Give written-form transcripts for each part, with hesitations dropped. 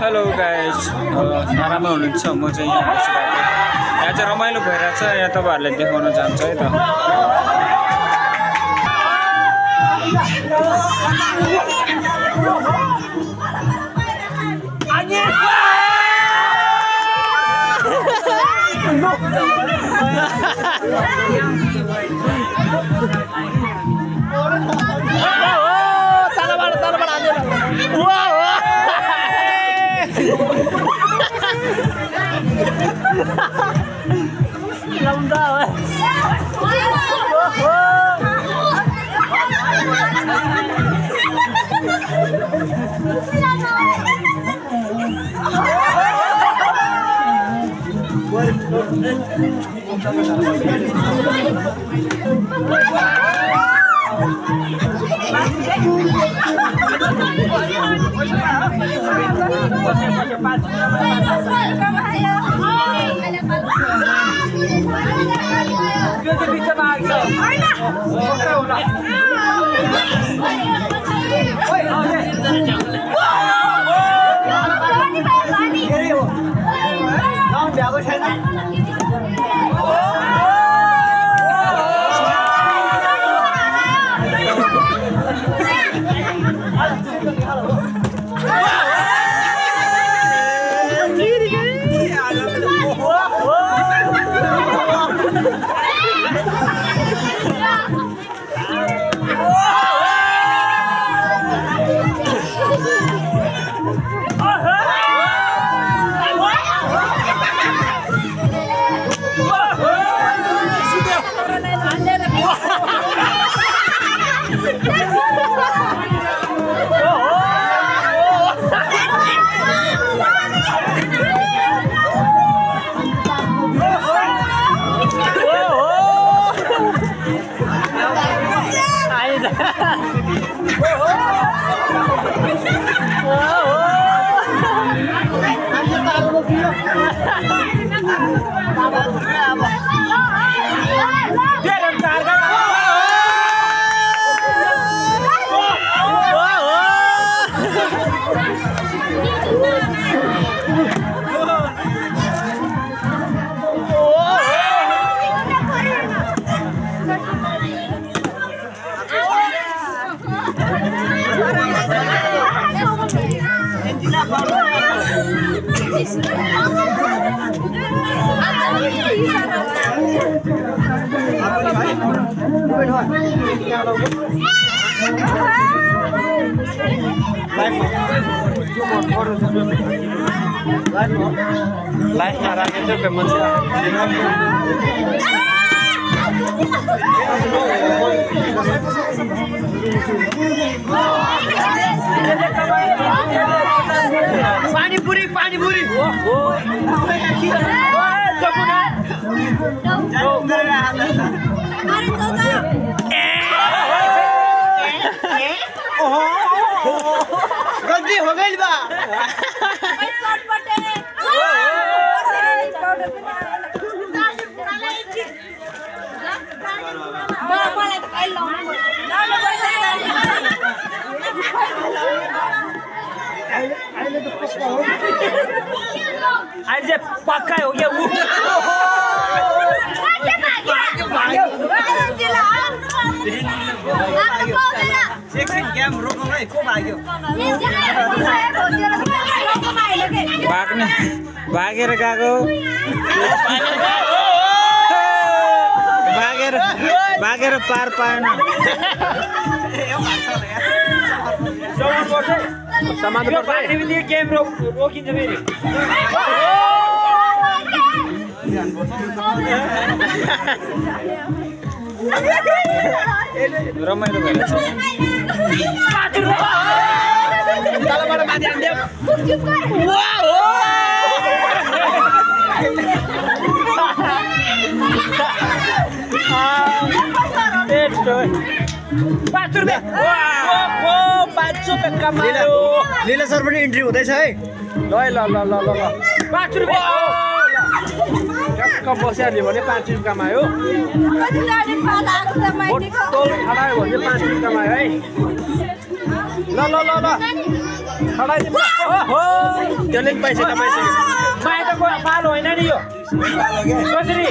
hello guys आरामै हुनुहुन्छ म चाहिँ यहाँ बसिरहेको यहाँ चाहिँ रमाइलो भइरहेछ यहाँ तपाईहरुले देखाउन चाहन्छ है त लाइफमा राखेको छ मान्छे पानीपुरी पानीपुरी गलती हो गई बा आज पक्का हो गया वो गेम रोको भाई को भाग्यो भाग्ने भागेर गएको भागेर पार पाएन सामान गेम रोकिन्छ फेरि रमाइलो भइरहेछ तलबाट माथि हान्दियो लीला सर पनि इन्ट्री हुँदैछ है ल ल ल ल ल 5 रुपैयाँ टक्क बसिहाल्यो भने 5 रुपैयाँ कमायो बोतल खडायो भने 5 रुपैयाँ कमायो है ल ल ल ल त्यसले पनि पाइसक्यो माया त पालो होइन नि यो कसरी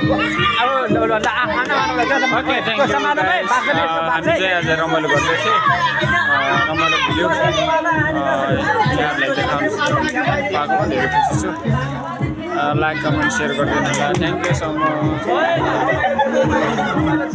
अब ओके थ्याङ्क यू हामी चाहिँ आज रमाइलो गर्दै थियौँ रमाइलो भिडियो यहाँहरूलाई देखाउनु पाएको धेरै खुसी छु लाइक कमेन्ट सेयर गरिदिनु होला थ्याङ्क यू सो मच